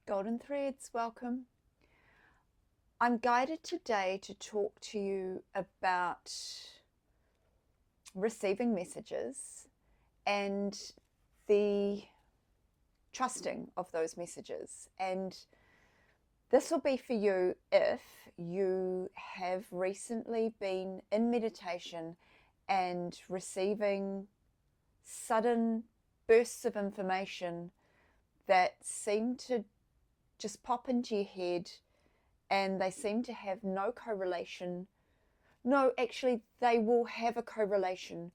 Golden Threads, welcome. I'm guided today to talk to you about receiving messages and the trusting of those messages. And this will be for you if you have recently been in meditation and receiving sudden bursts of information that seem to just pop into your head, and they seem to have no correlation. No, actually, they will have a correlation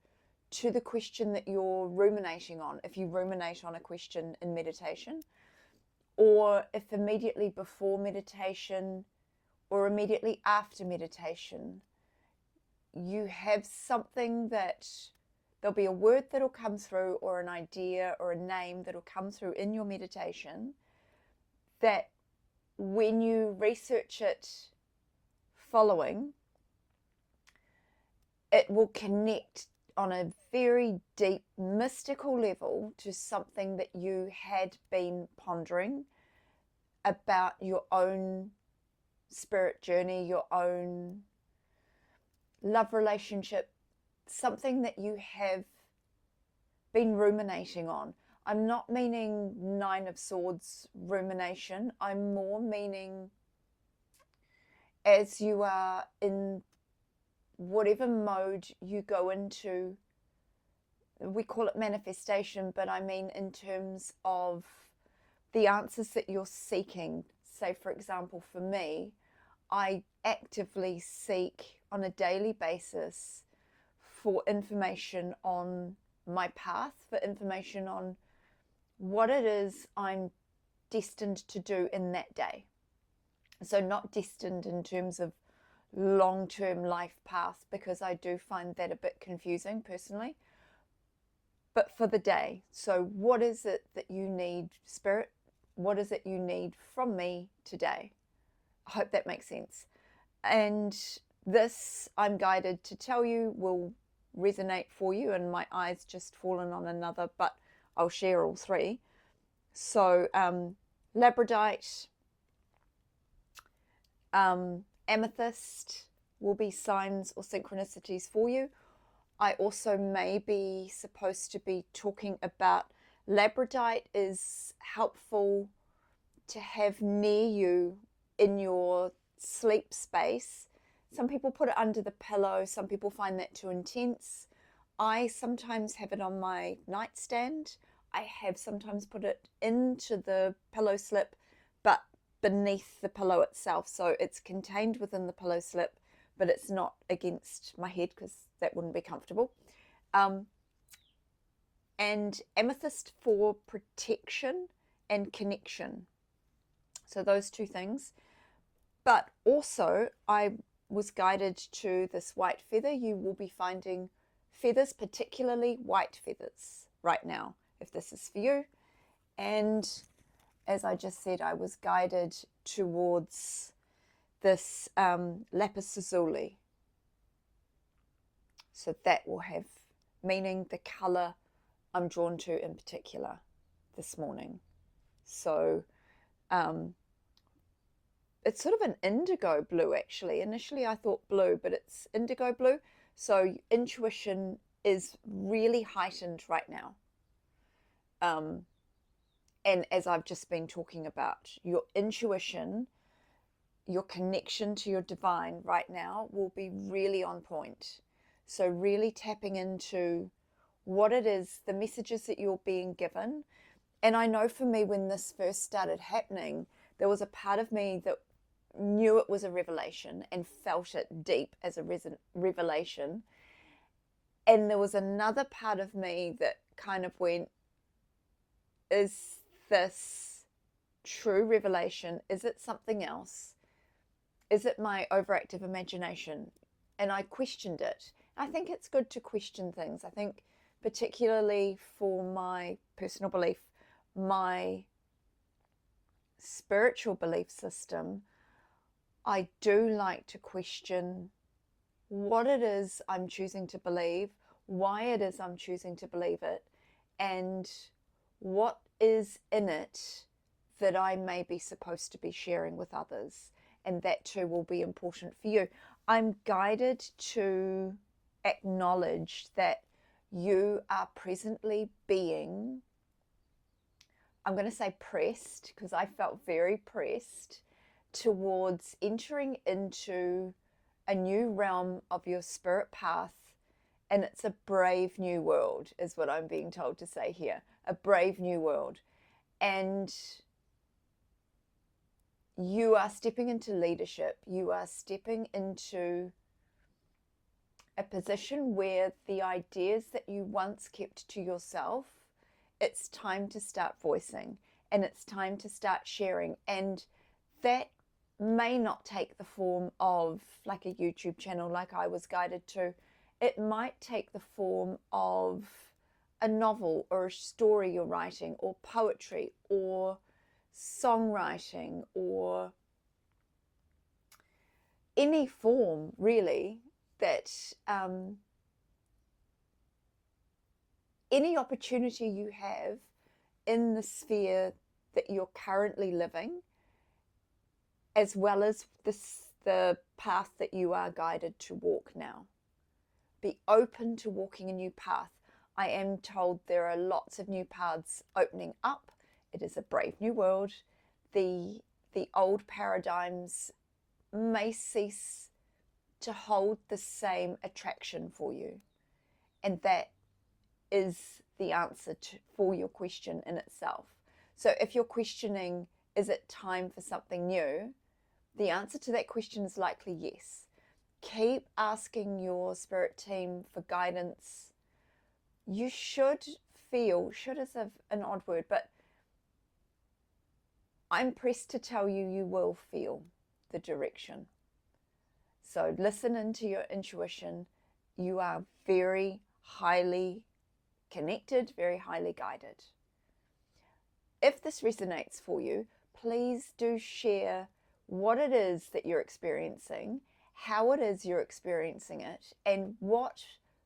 to the question that you're ruminating on, if you ruminate on a question in meditation, or if immediately before meditation or immediately after meditation, you have something that there'll be a word that'll come through, or an idea or a name that'll come through in your meditation that when you research it following, it will connect on a very deep mystical level to something that you had been pondering about your own spirit journey, your own love relationship, something that you have been ruminating on. I'm not meaning Nine of Swords rumination. I'm more meaning as you are in whatever mode you go into. We call it manifestation, but I mean in terms of the answers that you're seeking. Say, for example, for me, I actively seek on a daily basis for information on my path, for information on what it is I'm destined to do in that day. So not destined in terms of long-term life path, because I do find that a bit confusing personally, but for the day. So what is it that you need, Spirit? What is it you need from me today? I hope that makes sense. And this, I'm guided to tell you, will resonate for you, and my eyes just fallen on another, but I'll share all three. So labradorite, amethyst will be signs or synchronicities for you. I also may be supposed to be talking about labradorite is helpful to have near you in your sleep space. Some people put it under the pillow. Some people find that too intense. I sometimes have it on my nightstand. I have sometimes put it into the pillow slip, but beneath the pillow itself. So it's contained within the pillow slip, but it's not against my head because that wouldn't be comfortable. And amethyst for protection and connection. So those two things. But also I was guided to this white feather. You will be finding feathers, particularly white feathers right now, if this is for you. And as I just said, I was guided towards this lapis lazuli. So that will have meaning, the color I'm drawn to in particular this morning. So it's sort of an indigo blue, actually. Initially I thought blue, but it's indigo blue. So intuition is really heightened right now. And as I've just been talking about, your intuition, your connection to your divine right now will be really on point. So really tapping into what it is, the messages that you're being given. And I know for me, when this first started happening, there was a part of me that knew it was a revelation and felt it deep as a revelation. And there was another part of me that kind of went, is this true revelation? Is it something else? Is it my overactive imagination? And I questioned it. I think it's good to question things. I think particularly for my personal belief, my spiritual belief system, I do like to question what it is I'm choosing to believe, why it is I'm choosing to believe it, and what is in it that I may be supposed to be sharing with others, and that too will be important for you. I'm guided to acknowledge that you are presently being, I'm going to say pressed, because I felt very pressed towards entering into a new realm of your spirit path. And it's a brave new world, is what I'm being told to say here. A brave new world. And you are stepping into leadership. You are stepping into a position where the ideas that you once kept to yourself, it's time to start voicing, and it's time to start sharing. And that may not take the form of like a YouTube channel like I was guided to. It might take the form of a novel or a story you're writing, or poetry, or songwriting, or any form really that any opportunity you have in the sphere that you're currently living, as well as the path that you are guided to walk now. Be open to walking a new path. I am told there are lots of new paths opening up. It is a brave new world. The old paradigms may cease to hold the same attraction for you. And that is the answer for your question in itself. So if you're questioning, is it time for something new? The answer to that question is likely yes. Keep asking your spirit team for guidance. You should feel, should is an odd word, but I'm pressed to tell you, you will feel the direction. So listen into your intuition. You are very highly connected, very highly guided. If this resonates for you, please do share what it is that you're experiencing, how it is you're experiencing it, and what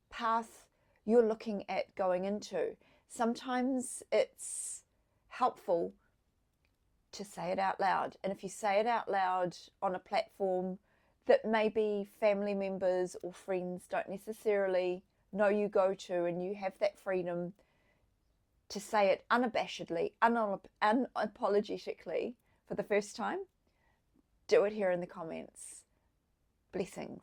path you're looking at going into. Sometimes it's helpful to say it out loud. And if you say it out loud on a platform that maybe family members or friends don't necessarily know you go to, and you have that freedom to say it unabashedly, unapologetically for the first time, do it here in the comments. Blessings.